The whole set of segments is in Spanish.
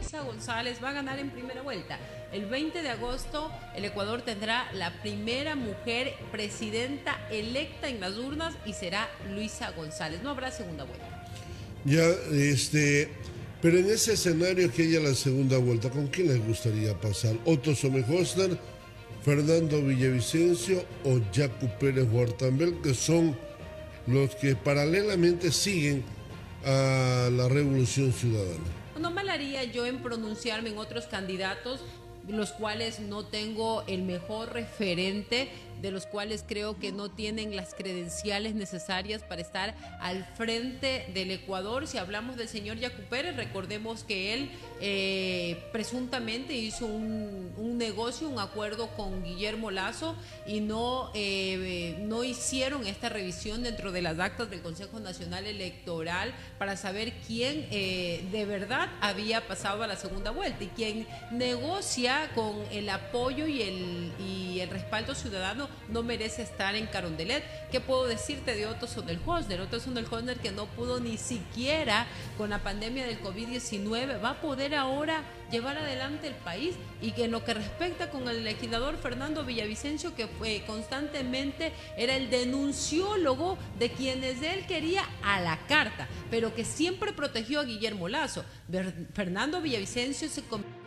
Luisa González va a ganar en primera vuelta. El 20 de agosto el Ecuador tendrá la primera mujer presidenta electa en las urnas y será Luisa González. No habrá segunda vuelta. Ya, pero en ese escenario que haya la segunda vuelta, ¿con quién les gustaría pasar? ¿Otto Sommerhofstad, Fernando Villavicencio o Yacu Pérez Huartambel, que son los que paralelamente siguen a la Revolución Ciudadana? No mal haría yo en pronunciarme en otros candidatos, los cuales no tengo el mejor referente, de los cuales creo que no tienen las credenciales necesarias para estar al frente del Ecuador. Si hablamos del señor Yacu Pérez, recordemos que él presuntamente hizo un negocio, un acuerdo con Guillermo Lasso y no hicieron esta revisión dentro de las actas del Consejo Nacional Electoral para saber quién de verdad había pasado a la segunda vuelta, y quien negocia con el apoyo y el respaldo ciudadano no merece estar en Carondelet. ¿Qué puedo decirte de Otto Sommerhofstad? Otto Sommerhofstad, que no pudo ni siquiera con la pandemia del COVID-19, va a poder ahora llevar adelante el país. Y que en lo que respecta con el legislador Fernando Villavicencio, que constantemente era el denunciólogo de quienes él quería a la carta, pero que siempre protegió a Guillermo Lasso. Fernando Villavicencio se convirtió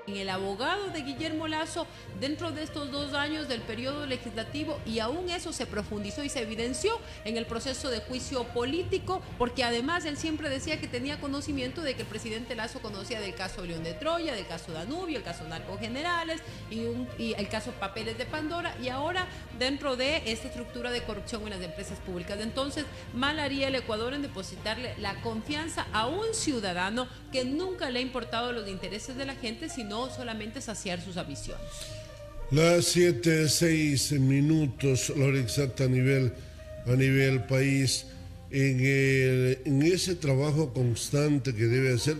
en el abogado de Guillermo Lasso dentro de estos 2 años del periodo legislativo, y aún eso se profundizó y se evidenció en el proceso de juicio político, porque además él siempre decía que tenía conocimiento de que el presidente Lasso conocía del caso León de Troya, del caso Danubio, el caso Narcogenerales y el caso Papeles de Pandora, y ahora dentro de esta estructura de corrupción en las empresas públicas. Entonces, mal haría el Ecuador en depositarle la confianza a un ciudadano que nunca le ha importado los intereses de la gente, sino solamente saciar sus ambiciones. Las 7:06, la hora exacta a nivel país, en ese trabajo constante que debe hacer,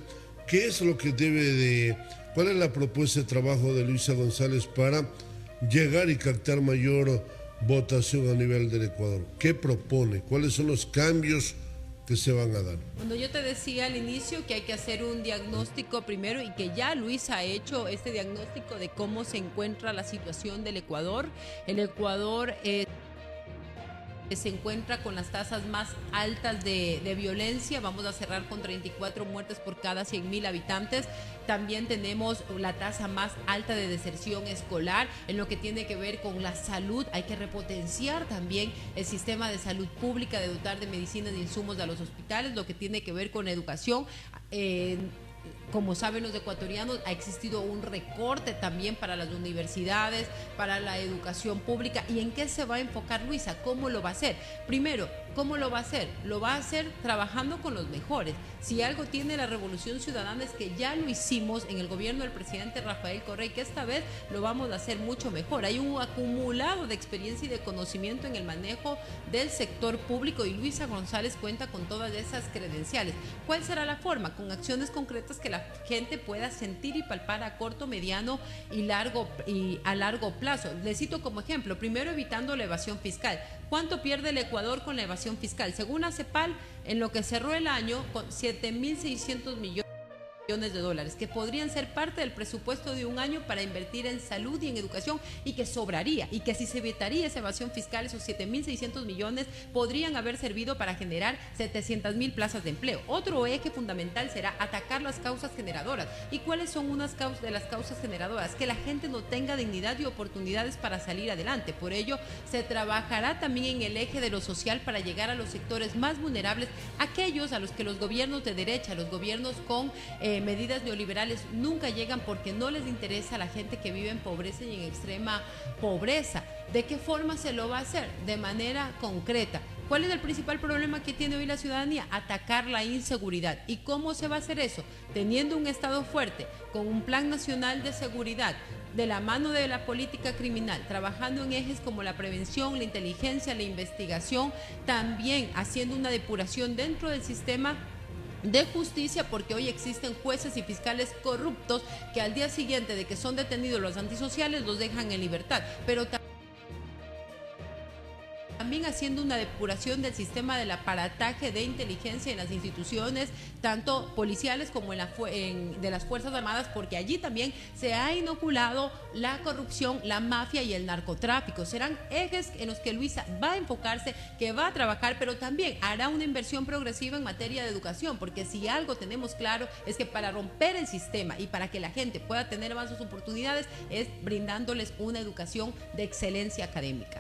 ¿qué es lo que cuál es la propuesta de trabajo de Luisa González para llegar y captar mayor votación a nivel del Ecuador? ¿Qué propone? ¿Cuáles son los cambios que se van a dar? Cuando yo te decía al inicio que hay que hacer un diagnóstico primero, y que ya Luis ha hecho este diagnóstico de cómo se encuentra la situación del Ecuador. El Ecuador se encuentra con las tasas más altas de violencia. Vamos a cerrar con 34 muertes por cada 100.000 habitantes. También tenemos la tasa más alta de deserción escolar. En lo que tiene que ver con la salud, hay que repotenciar también el sistema de salud pública, de dotar de medicinas e insumos a los hospitales. Lo que tiene que ver con educación, como saben los ecuatorianos, ha existido un recorte también para las universidades, para la educación pública. ¿Y en qué se va a enfocar Luisa? ¿Cómo lo va a hacer? Primero, ¿cómo lo va a hacer? Lo va a hacer trabajando con los mejores. Si algo tiene la Revolución Ciudadana es que ya lo hicimos en el gobierno del presidente Rafael Correa, y que esta vez lo vamos a hacer mucho mejor. Hay un acumulado de experiencia y de conocimiento en el manejo del sector público, y Luisa González cuenta con todas esas credenciales. ¿Cuál será la forma? Con acciones concretas que la gente pueda sentir y palpar a corto, mediano y a largo plazo. Les cito como ejemplo, primero, evitando la evasión fiscal. ¿Cuánto pierde el Ecuador con la evasión fiscal? Según la CEPAL, en lo que cerró el año, con 7.600 millones de dólares, que podrían ser parte del presupuesto de un año para invertir en salud y en educación, y que sobraría, y que si se evitaría esa evasión fiscal, esos 7.600 millones podrían haber servido para generar 700.000 plazas de empleo. Otro eje fundamental será atacar las causas generadoras. ¿Y cuáles son unas de las causas generadoras? Que la gente no tenga dignidad y oportunidades para salir adelante. Por ello, se trabajará también en el eje de lo social para llegar a los sectores más vulnerables, aquellos a los que los gobiernos de derecha, los gobiernos con medidas neoliberales nunca llegan, porque no les interesa a la gente que vive en pobreza y en extrema pobreza. ¿De qué forma se lo va a hacer? De manera concreta. ¿Cuál es el principal problema que tiene hoy la ciudadanía? Atacar la inseguridad. ¿Y cómo se va a hacer eso? Teniendo un Estado fuerte, con un plan nacional de seguridad, de la mano de la política criminal, trabajando en ejes como la prevención, la inteligencia, la investigación, también haciendo una depuración dentro del sistema de justicia, porque hoy existen jueces y fiscales corruptos que al día siguiente de que son detenidos los antisociales los dejan en libertad, pero también también haciendo una depuración del sistema del aparataje de inteligencia en las instituciones, tanto policiales como de las Fuerzas Armadas, porque allí también se ha inoculado la corrupción, la mafia y el narcotráfico. Serán ejes en los que Luisa va a enfocarse, que va a trabajar, pero también hará una inversión progresiva en materia de educación, porque si algo tenemos claro es que para romper el sistema y para que la gente pueda tener más oportunidades es brindándoles una educación de excelencia académica.